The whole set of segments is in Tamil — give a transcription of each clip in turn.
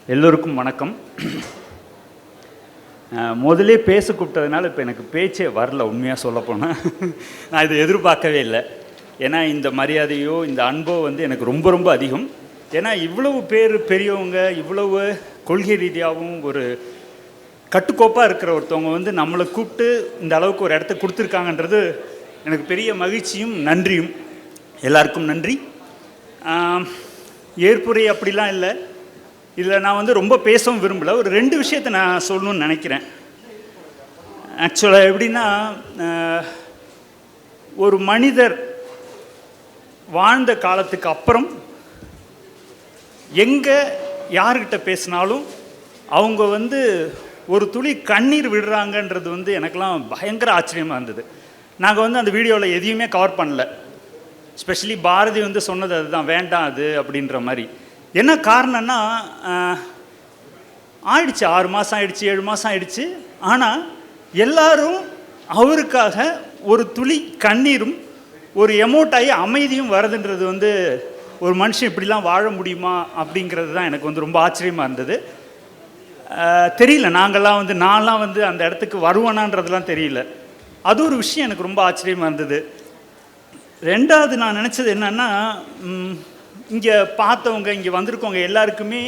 எல்லோருக்கும் வணக்கம். முதலே பேச கூப்பிட்டதுனால இப்போ எனக்கு பேச்சே வரல. உண்மையாக சொல்லப்போனால் நான் இதை எதிர்பார்க்கவே இல்லை. ஏன்னா இந்த மரியாதையோ இந்த அன்போ வந்து எனக்கு ரொம்ப ரொம்ப அதிகம். ஏன்னா இவ்வளவு பேர் பெரியவங்க, இவ்வளவு கொள்கை ரீதியாகவும் ஒரு கட்டுக்கோப்பாக இருக்கிற ஒருத்தவங்க வந்து நம்மளை கூப்பிட்டு இந்த அளவுக்கு ஒரு இடத்த கொடுத்துருக்காங்கன்றது எனக்கு பெரிய மகிழ்ச்சியும் நன்றியும். எல்லாருக்கும் நன்றி. ஏற்புரை அப்படிலாம் இல்லை. இதில் நான் வந்து ரொம்ப பேசவும் விரும்பலை. ஒரு 2 விஷயத்தை நான் சொல்லணும்னு நினைக்கிறேன். ஆக்சுவலாக எப்படின்னா, ஒரு மனிதர் வாழ்ந்த காலத்துக்கு அப்புறம் எங்கே யார்கிட்ட பேசினாலும் அவங்க வந்து ஒரு துளி கண்ணீர் விடுறாங்கன்றது வந்து எனக்கெல்லாம் பயங்கர ஆச்சரியமாக இருந்தது. நாங்கள் வந்து அந்த வீடியோவில் எதையுமே கவர் பண்ணல. ஸ்பெஷலி பாரதி வந்து சொன்னது அதுதான், வேண்டாம் அது அப்படின்ற மாதிரி. என்ன காரணம்னா, ஆயிடுச்சு 6 மாதம் ஆயிடுச்சு, 7 மாதம் ஆயிடுச்சு. ஆனால் எல்லாரும் அவருக்காக ஒரு துளி கண்ணீரும் ஒரு எமோட்டாகி அமைதியும் வருதுன்றது வந்து ஒரு மனுஷன் இப்படிலாம் வாழ முடியுமா அப்படிங்கிறது தான் எனக்கு வந்து ரொம்ப ஆச்சரியமாக இருந்தது. தெரியல, நான்லாம் வந்து அந்த இடத்துக்கு வருவேனான்றதுலாம் தெரியல. அது ஒரு விஷயம் எனக்கு ரொம்ப ஆச்சரியமாக இருந்தது. 2வது நான் நினச்சது என்னென்னா, இங்கே பார்த்தவங்க, இங்கே வந்திருக்கவங்க எல்லாருக்குமே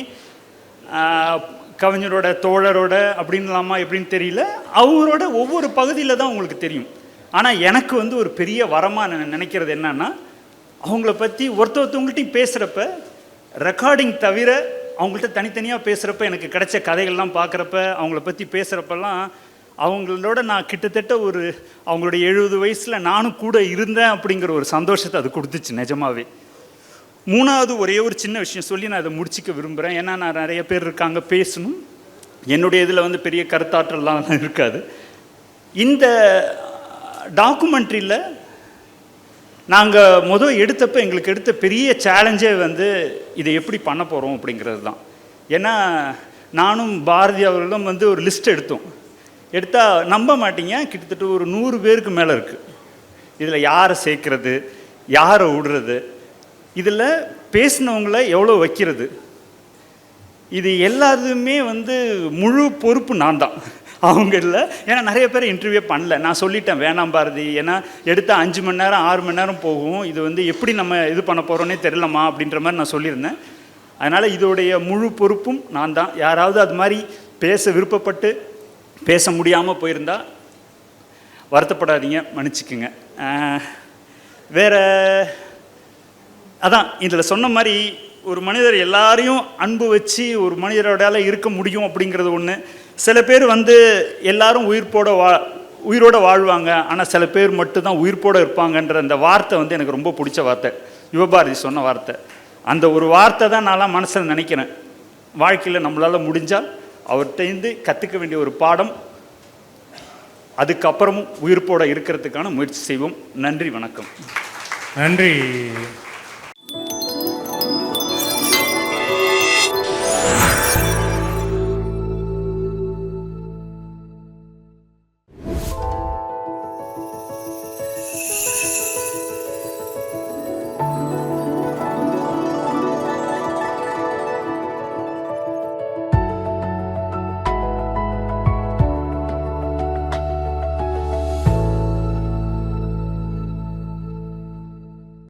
கவிஞரோட தோழரோட அப்படின்லாமா எப்படின்னு தெரியல, அவரோட ஒவ்வொரு பகுதியில் தான் உங்களுக்கு தெரியும். ஆனால் எனக்கு வந்து ஒரு பெரிய வரமாக நான் நினைக்கிறது என்னன்னா, அவங்கள பற்றி ஒருத்தவங்கள்ட்டையும் பேசுகிறப்ப, ரெக்கார்டிங் தவிர அவங்கள்ட்ட தனித்தனியாக பேசுகிறப்ப, எனக்கு கிடைச்ச கதைகள்லாம் பார்க்குறப்ப, அவங்கள பற்றி பேசுகிறப்பெல்லாம் அவங்களோட நான் கிட்டத்தட்ட ஒரு அவங்களுடைய 70 வயசில் நானும் கூட இருந்தேன் அப்படிங்கிற ஒரு சந்தோஷத்தை அது கொடுத்துச்சு நிஜமாவே. 3வது ஒரே ஒரு சின்ன விஷயம் சொல்லி நான் அதை முடிச்சிக்க விரும்புகிறேன். ஏன்னா நான் நிறைய பேர் இருக்காங்க பேசணும், என்னுடைய இதில் வந்து பெரிய கருத்தாற்றல்லாம் இருக்காது. இந்த டாக்குமெண்ட்ரியில் நாங்கள் எடுத்தப்போ எங்களுக்கு எடுத்த பெரிய சேலஞ்சே வந்து இதை எப்படி பண்ண போகிறோம் அப்படிங்கிறது தான். ஏன்னா நானும் பாரதி அவர்களும் வந்து ஒரு லிஸ்ட் எடுத்தால் நம்ப மாட்டீங்க, கிட்டத்தட்ட ஒரு 100 பேருக்கு மேலே இருக்குது. இதில் யாரை சேர்க்கறது, யாரை விடுறது, இதில் பேசினவங்கள எவ்வளோ வைக்கிறது, இது எல்லாத்துமே வந்து முழு பொறுப்பு நான் தான், அவங்க இல்லை. ஏன்னா நிறைய பேர் இன்டர்வியூ பண்ணல. நான் சொல்லிட்டேன், வேணாம் பாரதி, ஏன்னா எடுத்தால் 5 மணி நேரம் 6 மணி நேரம் போகும், இது வந்து எப்படி நம்ம இது பண்ண போகிறோன்னே தெரியலமா அப்படின்ற மாதிரி நான் சொல்லியிருந்தேன். அதனால் இதோடைய முழு பொறுப்பும் நான் தான். யாராவது அது மாதிரி பேச விருப்பப்பட்டு பேச முடியாமல் போயிருந்தா வருத்தப்படாதீங்க, மன்னிச்சுக்குங்க. வேறு அதான் இதில் சொன்ன மாதிரி, ஒரு மனிதர் எல்லாரையும் அன்பு வச்சு ஒரு மனிதரோட இருக்க முடியும் அப்படிங்கிறது ஒன்று. சில பேர் வந்து எல்லாரும் உயிரோடு வாழ்வாங்க, ஆனால் சில பேர் மட்டும்தான் உயிர்ப்போடு இருப்பாங்கன்ற அந்த வார்த்தை வந்து எனக்கு ரொம்ப பிடிச்ச வார்த்தை. யுவபாரதி சொன்ன வார்த்தை. அந்த ஒரு வார்த்தை தான் நான்லாம் மனசில் நினைக்கிறேன். வாழ்க்கையில் நம்மளால் முடிஞ்சால் அவர்கிட்டேருந்து கற்றுக்க வேண்டிய ஒரு பாடம், அதுக்கப்புறமும் உயிர்ப்போடு இருக்கிறதுக்கான முயற்சி செய்வோம். நன்றி, வணக்கம். நன்றி.